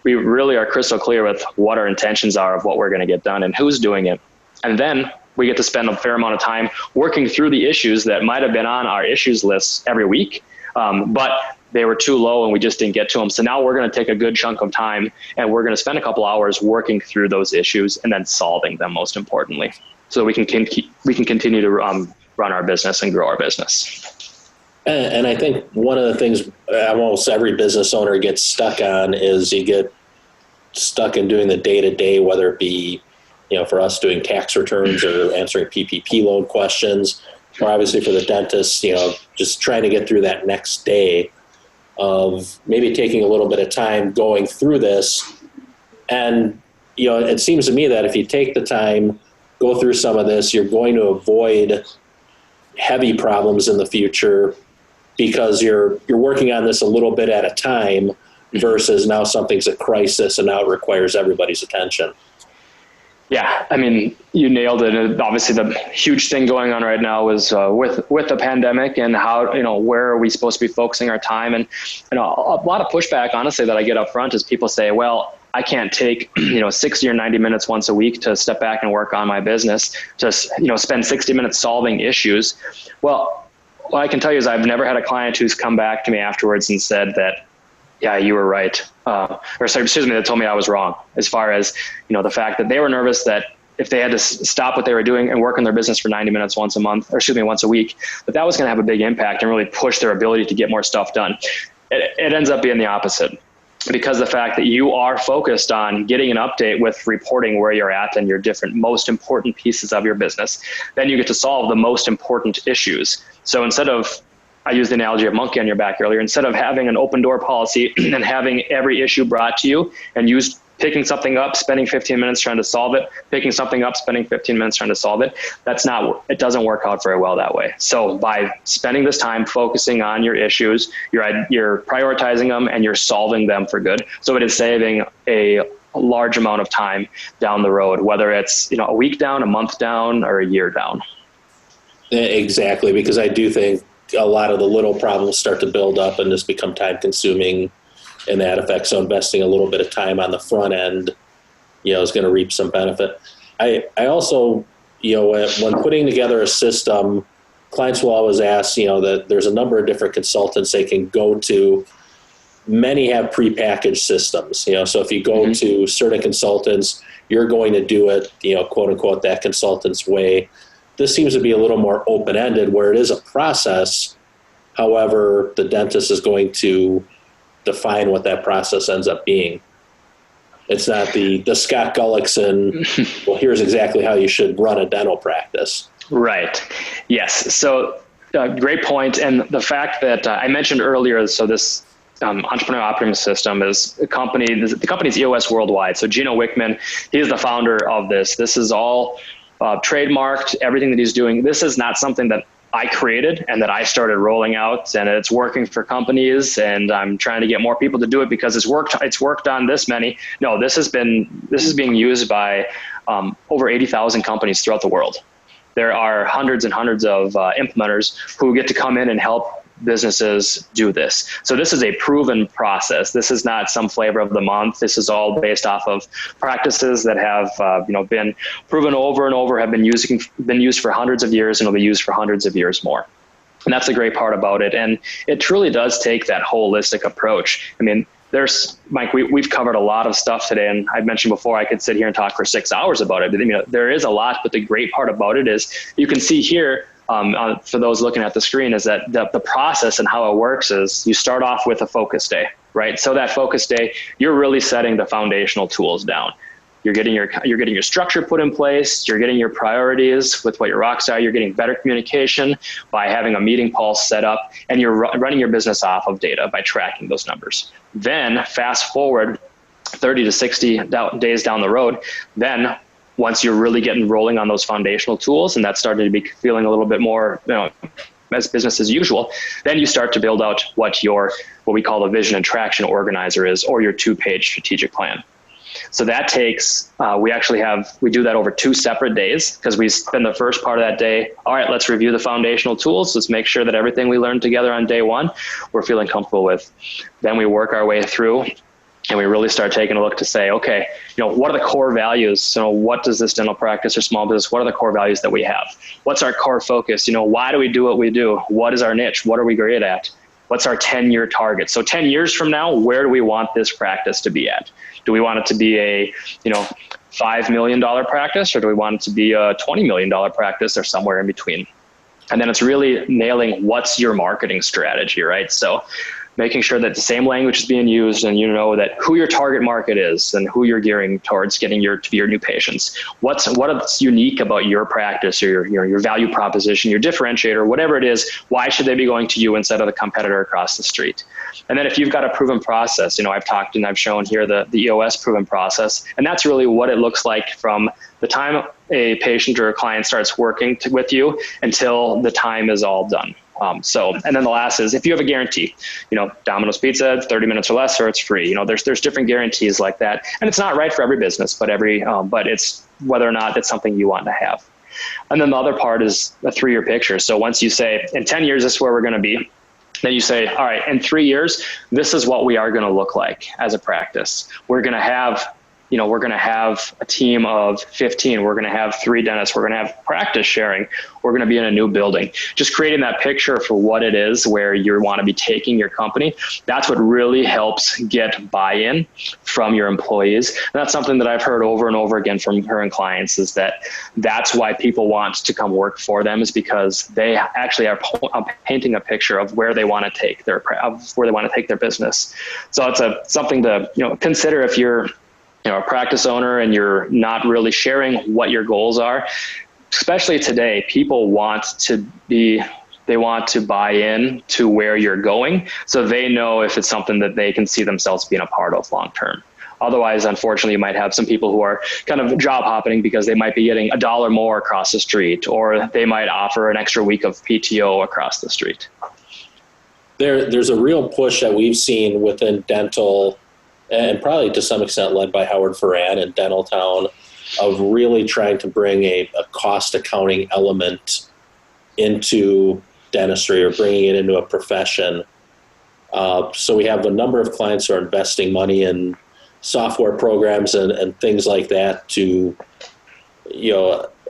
We really are crystal clear with what our intentions are of what we're going to get done and who's doing it. And then we get to spend a fair amount of time working through the issues that might have been on our issues list every week, but they were too low and we just didn't get to them. So now we're going to take a good chunk of time and we're going to spend a couple hours working through those issues and then solving them, most importantly, so we can continue to run our business and grow our business. And I think one of the things almost every business owner gets stuck on is you get stuck in doing the day-to-day, whether it be, for us doing tax returns or answering PPP loan questions, or obviously for the dentist, just trying to get through that next day of maybe taking a little bit of time going through this. And, it seems to me that if you take the time, go through some of this, you're going to avoid heavy problems in the future because you're working on this a little bit at a time versus now something's a crisis and now it requires everybody's attention. Yeah, I mean, you nailed it. Obviously, the huge thing going on right now is with the pandemic and how, where are we supposed to be focusing our time? And, a lot of pushback, honestly, that I get up front is people say, well, I can't take, 60 or 90 minutes once a week to step back and work on my business, just, spend 60 minutes solving issues. Well, what I can tell you is I've never had a client who's come back to me afterwards and said that, yeah, you were right. They told me I was wrong as far as, the fact that they were nervous that if they had to stop what they were doing and work on their business for 90 minutes once a week, that was going to have a big impact and really push their ability to get more stuff done. It ends up being the opposite, because the fact that you are focused on getting an update with reporting where you're at and your different most important pieces of your business, then you get to solve the most important issues. So instead of, I used the analogy of monkey on your back earlier, instead of having an open door policy and having every issue brought to you and picking something up, spending 15 minutes trying to solve it, picking something up, spending 15 minutes trying to solve it, it doesn't work out very well that way. So by spending this time focusing on your issues, you're prioritizing them and you're solving them for good. So it is saving a large amount of time down the road, whether it's, a week down, a month down, or a year down. Exactly, because I do think a lot of the little problems start to build up and just become time consuming in that effect. So investing a little bit of time on the front end, is going to reap some benefit. I also, when putting together a system, clients will always ask, that there's a number of different consultants they can go to. Many have prepackaged systems, so if you go to certain consultants, you're going to do it, quote unquote, that consultant's way. This seems to be a little more open-ended where it is a process. However, the dentist is going to define what that process ends up being. It's not the Scott Gullickson, well, here's exactly how you should run a dental practice. Right. Yes. So great point. And the fact that I mentioned earlier, so this Entrepreneurial Operating System is the company's EOS worldwide. So Gino Wickman, he is the founder of this. This is all trademarked, everything that he's doing. This is not something that I created and that I started rolling out, and it's working for companies, and I'm trying to get more people to do it because it's worked on this many. No, this is being used by over 80,000 companies throughout the world. There are hundreds and hundreds of implementers who get to come in and help businesses do this. So this is a proven process. This is not some flavor of the month. This is all based off of practices that have been proven over and over, have been used for hundreds of years, and will be used for hundreds of years more. And that's the great part about it. And it truly does take that holistic approach. I mean, Mike, we've covered a lot of stuff today, and I mentioned before I could sit here and talk for 6 hours about it. There is a lot, but the great part about it is you can see here, for those looking at the screen, is that the process and how it works is you start off with a focus day, right? So that focus day, you're really setting the foundational tools down. You're getting your structure put in place. You're getting your priorities with what your rocks are. You're getting better communication by having a meeting pulse set up, and you're running your business off of data by tracking those numbers. Then fast forward 30 to 60 days down the road, then once you're really getting rolling on those foundational tools, and that's starting to be feeling a little bit more, as business as usual, then you start to build out what we call a vision and traction organizer is, or your 2-page strategic plan. So that takes, we do that over 2 separate days, because we spend the first part of that day, all right, let's review the foundational tools. Let's make sure that everything we learned together on day 1, we're feeling comfortable with. Then we work our way through, and we really start taking a look to say, okay, what are the core values? So what does this dental practice or small business, what are the core values that we have? What's our core focus? Why do we do what we do? What is our niche? What are we great at? What's our 10-year target? So 10 years from now, where do we want this practice to be at? Do we want it to be a, $5 million practice, or do we want it to be a $20 million practice, or somewhere in between? And then it's really nailing what's your marketing strategy, right? So making sure that the same language is being used, and that who your target market is and who you're gearing towards getting your new patients. What's unique about your practice, or your value proposition, your differentiator, whatever it is. Why should they be going to you instead of the competitor across the street? And then if you've got a proven process, I've talked and I've shown here the EOS proven process, and that's really what it looks like from the time a patient or a client starts working with you until the time is all done. And then the last is, if you have a guarantee, Domino's Pizza, 30 minutes or less, or it's free. There's different guarantees like that, and it's not right for every business, but but it's whether or not it's something you want to have. And then the other part is a 3-year picture. So once you say, in 10 years, this is where we're going to be, then you say, all right, in 3 years, this is what we are going to look like as a practice. We're going to have a team of 15. We're going to have 3 dentists. We're going to have practice sharing. We're going to be in a new building. Just creating that picture for what it is where you want to be taking your company. That's what really helps get buy-in from your employees. And that's something that I've heard over and over again from current clients, is that's why people want to come work for them, is because they actually are painting a picture of where they want to take their business. So it's something to to if you're a practice owner and you're not really sharing what your goals are. Especially today, people want to buy in to where you're going, so they know if it's something that they can see themselves being a part of long term. Otherwise, unfortunately, you might have some people who are kind of job hopping because they might be getting $1 more across the street, or they might offer an extra week of PTO across the street. There's a real push that we've seen within dental, and probably to some extent led by Howard Ferran and Dental Town, of really trying to bring a cost accounting element into dentistry, or bringing it into a profession. So we have a number of clients who are investing money in software programs and things like that to,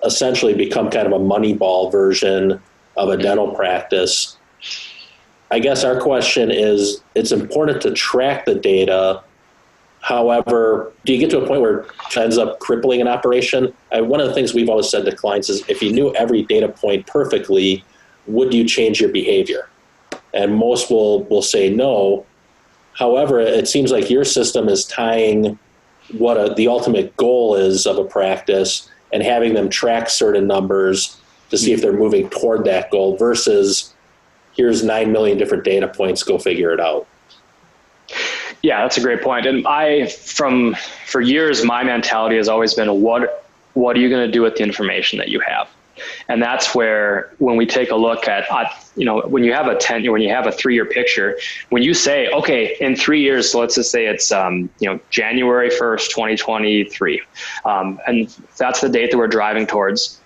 essentially become kind of a Moneyball version of a dental practice. I guess our question is, it's important to track the data. However, do you get to a point where it ends up crippling an operation? One of the things we've always said to clients is, if you knew every data point perfectly, would you change your behavior? And most will say no. However, it seems like your system is tying what the ultimate goal is of a practice and having them track certain numbers to see if they're moving toward that goal, versus here's 9 million different data points, go figure it out. Yeah, that's a great point. And for years, my mentality has always been, what are you going to do with the information that you have? And that's where, when we take a look at, when you have a 3-year picture, when you say, okay, in 3 years, so let's just say it's, January 1st, 2023. And that's the date that we're driving towards,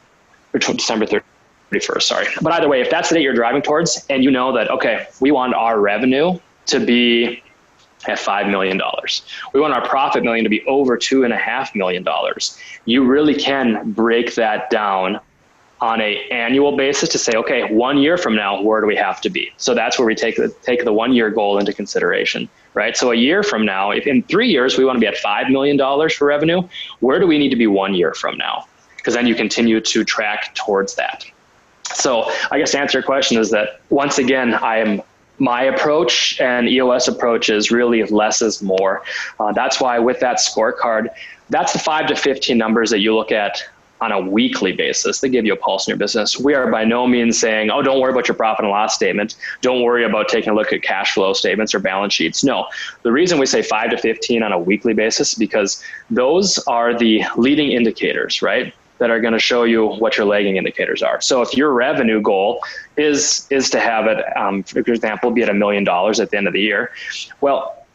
or December 31st, sorry. But either way, if that's the date you're driving towards, and you know that, okay, we want our revenue to be at $5 million. We want our profit million to be over $2.5 million. You really can break that down on an annual basis to say, okay, 1 year from now, where do we have to be? So that's where we take the 1 year goal into consideration, right? So a year from now, if in 3 years we want to be at $5 million for revenue, where do we need to be 1 year from now? Because then you continue to track towards that. So I guess to answer your question is that, once again, my approach and EOS approach is really less is more. That's why with that scorecard, that's the 5 to 15 numbers that you look at on a weekly basis. They give you a pulse in your business. We are by no means saying, oh, don't worry about your profit and loss statement. Don't worry about taking a look at cash flow statements or balance sheets. No, the reason we say 5 to 15 on a weekly basis, because those are the leading indicators, right, that are going to show you what your lagging indicators are. So if your revenue goal is to have it, for example, be at $1 million at the end of the year, well,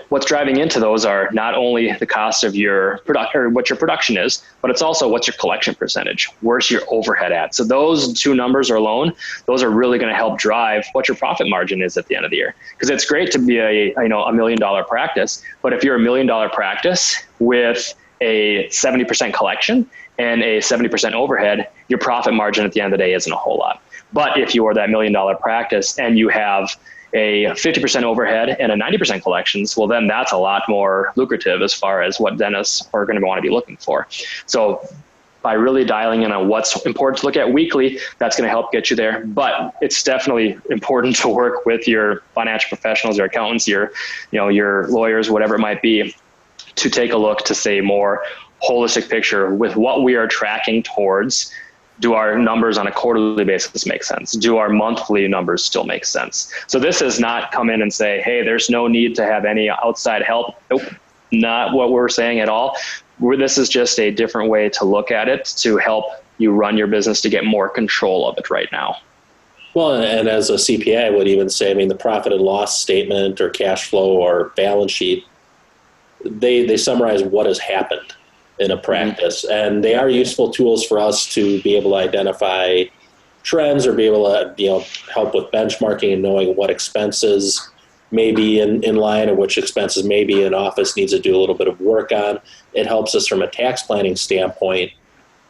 what's driving into those are not only the cost of your product or what your production is, but it's also what's your collection percentage. Where's your overhead at? So those two numbers alone, those are really going to help drive what your profit margin is at the end of the year. Because it's great to be a $1 million practice, but if you're $1 million practice with a 70% collection and a 70% overhead, your profit margin at the end of the day isn't a whole lot. But if you are that $1 million practice and you have a 50% overhead and a 90% collections, well, then that's a lot more lucrative as far as what dentists are going to want to be looking for. So by really dialing in on what's important to look at weekly, that's going to help get you there. But it's definitely important to work with your financial professionals, your accountants, your lawyers, whatever it might be, to take a look to say more holistic picture with what we are tracking towards. Do our numbers on a quarterly basis make sense? Do our monthly numbers still make sense? So this is not come in and say, hey, there's no need to have any outside help. Nope, not what we're saying at all. This is just a different way to look at it to help you run your business to get more control of it right now. Well, and as a CPA, I would even say, the profit and loss statement or cash flow or balance sheet, they summarize what has happened in a practice. And they are useful tools for us to be able to identify trends or be able to, help with benchmarking and knowing what expenses may be in line or which expenses maybe an office needs to do a little bit of work on. It helps us from a tax planning standpoint.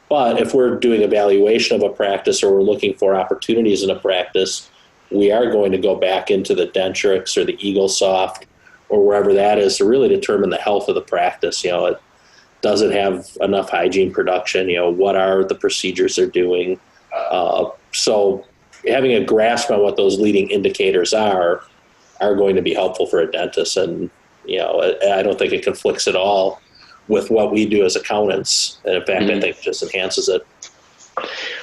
But if we're doing evaluation of a practice or we're looking for opportunities in a practice, we are going to go back into the Dentrix or the EagleSoft or wherever that is to really determine the health of the practice. Does it have enough hygiene production? What are the procedures they're doing? So having a grasp on what those leading indicators are going to be helpful for a dentist. And, I don't think it conflicts at all with what we do as accountants. And in fact, I think it just enhances it.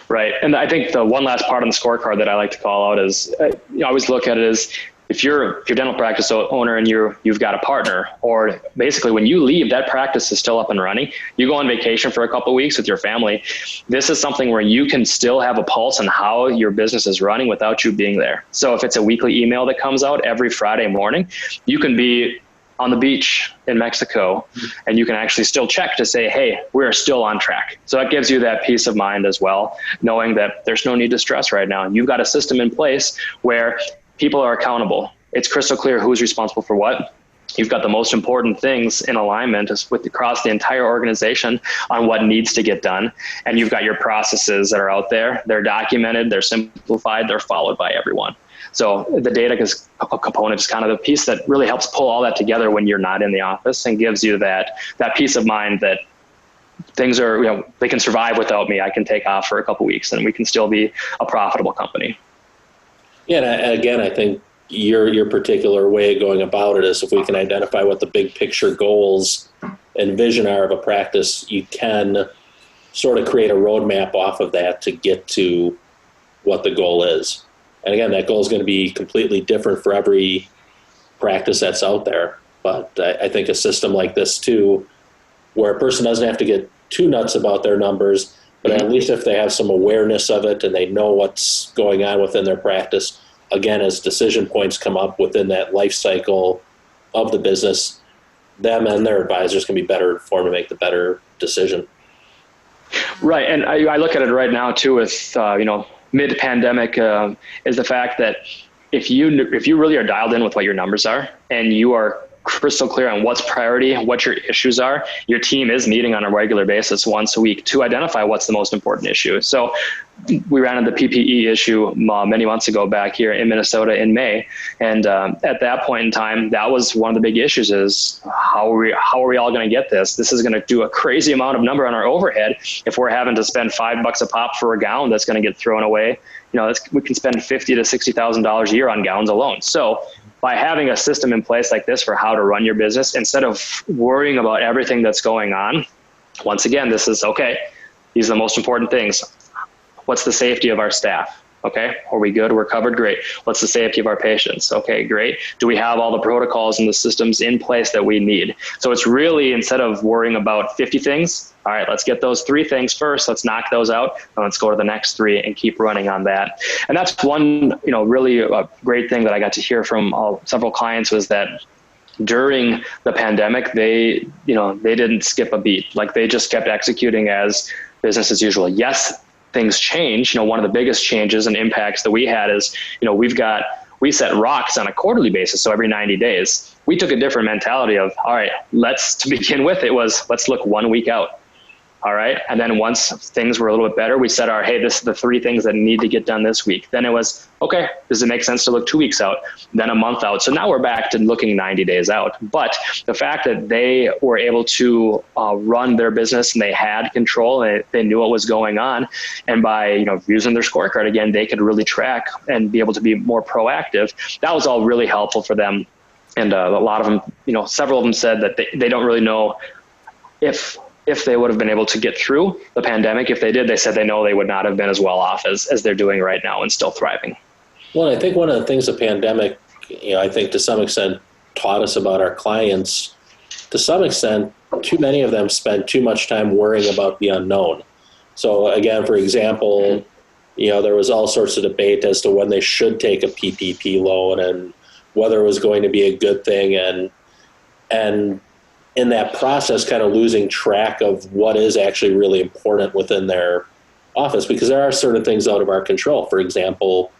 Right. And I think the one last part on the scorecard that I like to call out is, I always look at it as, if you're dental practice owner and you've got a partner, or basically when you leave, that practice is still up and running. You go on vacation for a couple of weeks with your family. This is something where you can still have a pulse on how your business is running without you being there. So if it's a weekly email that comes out every Friday morning, you can be on the beach in Mexico and you can actually still check to say, hey, we're still on track. So that gives you that peace of mind as well, knowing that there's no need to stress right now. You've got a system in place where people are accountable. It's crystal clear who's responsible for what. You've got the most important things in alignment across the entire organization on what needs to get done. And you've got your processes that are out there. They're documented, they're simplified, they're followed by everyone. So the data component is kind of the piece that really helps pull all that together when you're not in the office and gives you that peace of mind that things are, they can survive without me. I can take off for a couple of weeks and we can still be a profitable company. Yeah, and again, I think your particular way of going about it is if we can identify what the big picture goals and vision are of a practice, you can sort of create a roadmap off of that to get to what the goal is. And again, that goal is going to be completely different for every practice that's out there. But I think a system like this too, where a person doesn't have to get too nuts about their numbers, but at least if they have some awareness of it and they know what's going on within their practice, again, as decision points come up within that life cycle of the business, them and their advisors can be better informed to make the better decision. Right. And I look at it right now too with, mid-pandemic is the fact that if you really are dialed in with what your numbers are and you are crystal clear on what's priority, what your issues are, your team is meeting on a regular basis once a week to identify what's the most important issue. So we ran into the PPE issue many months ago back here in Minnesota in May. And at that point in time, that was one of the big issues is how are we all going to get this? This is going to do a crazy amount of number on our overhead if we're having to spend $5 a pop for a gown that's going to get thrown away. We can spend $50,000 to $60,000 a year on gowns alone. So by having a system in place like this for how to run your business, instead of worrying about everything that's going on, once again, this is, okay, these are the most important things. What's the safety of our staff? Okay, are we good? We're covered? Great. What's the safety of our patients? Okay, great. Do we have all the protocols and the systems in place that we need? So it's really, instead of worrying about 50 things, all right, let's get those 3 things first. Let's knock those out and let's go to the next 3 and keep running on that. And that's one, really great thing that I got to hear from several clients was that during the pandemic, they didn't skip a beat. Like, they just kept executing as business as usual. Yes, things change. One of the biggest changes and impacts that we had is, we set rocks on a quarterly basis. So every 90 days, we took a different mentality of, all right, to begin with, let's look 1 week out. All right. And then once things were a little bit better, we said, hey, this is the 3 things that need to get done this week. Then it was, okay, does it make sense to look 2 weeks out, then a month out? So now we're back to looking 90 days out. But the fact that they were able to run their business and they had control and they knew what was going on. And by, using their scorecard again, they could really track and be able to be more proactive. That was all really helpful for them. And a lot of them, several of them said that they don't really know if they would have been able to get through the pandemic. If they did, they said they know they would not have been as well off as they're doing right now and still thriving. Well, I think one of the things the pandemic, I think to some extent taught us about our clients, to some extent, too many of them spent too much time worrying about the unknown. So again, for example, there was all sorts of debate as to when they should take a PPP loan and whether it was going to be a good thing. And in that process, kind of losing track of what is actually really important within their office, because there are certain things out of our control. For example,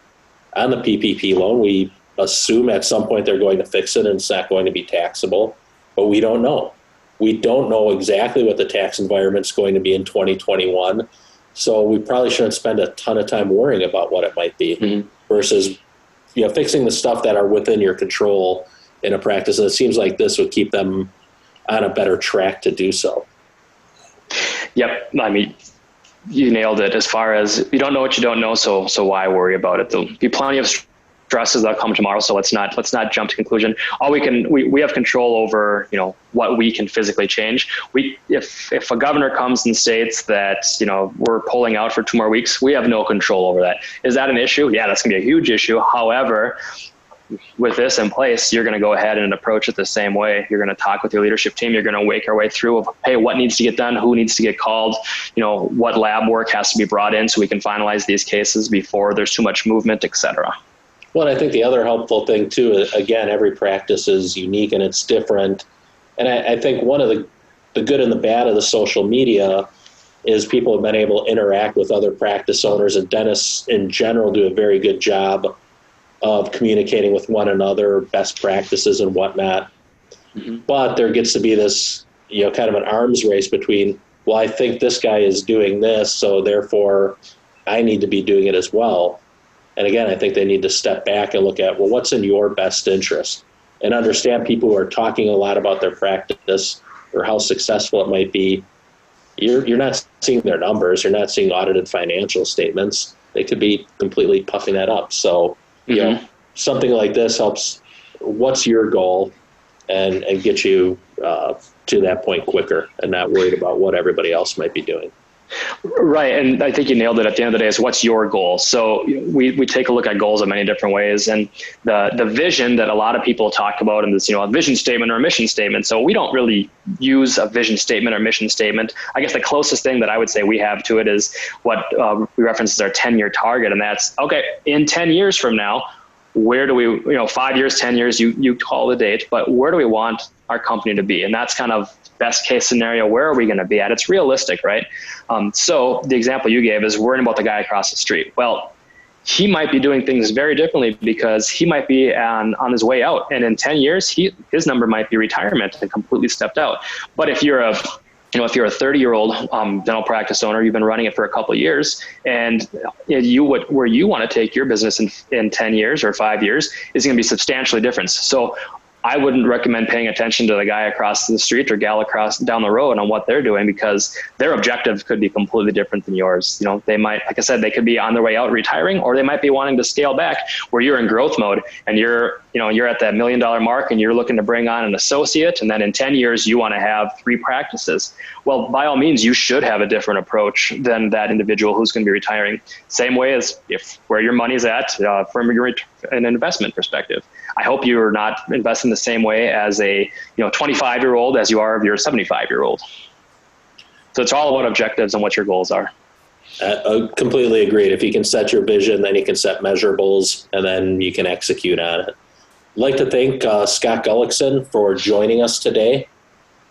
on the PPP loan, we assume at some point they're going to fix it and it's not going to be taxable, but we don't know. We don't know exactly what the tax environment's going to be in 2021. So we probably shouldn't spend a ton of time worrying about what it might be versus, fixing the stuff that are within your control in a practice. And it seems like this would keep them on a better track to do so. Yep. I mean, you nailed it. As far as you don't know what you don't know, so why worry about it? There'll be plenty of stresses that come tomorrow. So let's not jump to conclusion. All we have control over, what we can physically change. If a governor comes and states that, we're pulling out for 2 more weeks, we have no control over that. Is that an issue? Yeah, that's gonna be a huge issue. However, with this in place, you're going to go ahead and approach it the same way. You're going to talk with your leadership team. You're going to wake our way through of, hey, what needs to get done? Who needs to get called? What lab work has to be brought in so we can finalize these cases before there's too much movement, et cetera. Well, I think the other helpful thing too, again, every practice is unique and it's different. And I think one of the good and the bad of the social media is people have been able to interact with other practice owners, and dentists in general do a very good job of communicating with one another, best practices and whatnot. But there gets to be this, kind of an arms race between, well, I think this guy is doing this, so therefore I need to be doing it as well. And again, I think they need to step back and look at, well, what's in your best interest? And understand people who are talking a lot about their practice or how successful it might be. You're not seeing their numbers. You're not seeing audited financial statements. They could be completely puffing that up. So, something like this helps. What's your goal, and get you to that point quicker, and not worried about what everybody else might be doing. Right. And I think you nailed it at the end of the day is what's your goal? So we take a look at goals in many different ways, and the vision that a lot of people talk about in this, a vision statement or a mission statement. So we don't really use a vision statement or mission statement. I guess the closest thing that I would say we have to it is what we reference as our 10-year target. And that's, okay, in 10 years from now, where do we, 5 years, 10 years, you call the date, but where do we want our company to be? And that's kind of best case scenario. Where are we going to be at? It's realistic, right? So the example you gave is worrying about the guy across the street. Well, he might be doing things very differently because he might be on his way out. And in 10 years, his number might be retirement and completely stepped out. But if you're a 30-year-old dental practice owner, you've been running it for a couple of years, and where you want to take your business in 10 years or 5 years is going to be substantially different. So I wouldn't recommend paying attention to the guy across the street or gal across down the road on what they're doing, because their objective could be completely different than yours. They might, like I said, they could be on their way out retiring, or they might be wanting to scale back where you're in growth mode and you're at that $1 million mark and you're looking to bring on an associate. And then in 10 years, you want to have 3 practices. Well, by all means, you should have a different approach than that individual who's going to be retiring. Same way as where your money's at from an investment perspective. I hope you're not investing the same way as a 25-year-old as you are of your 75-year-old. So it's all about objectives and what your goals are. Completely agreed. If you can set your vision, then you can set measurables, and then you can execute on it. like to thank Scott Gullickson for joining us today.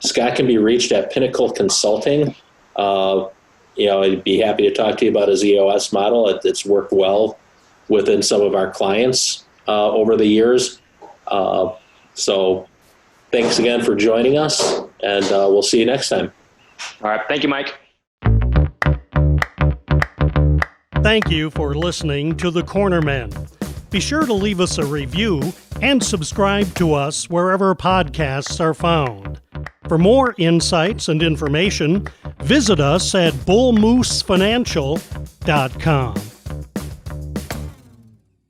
Scott can be reached at Pinnacle Consulting. I'd be happy to talk to you about his EOS model. It's worked well within some of our clients over the years. So thanks again for joining us, and we'll see you next time. All right. Thank you, Mike. Thank you for listening to The Cornerman. Be sure to leave us a review and subscribe to us wherever podcasts are found. For more insights and information, visit us at bullmoosefinancial.com.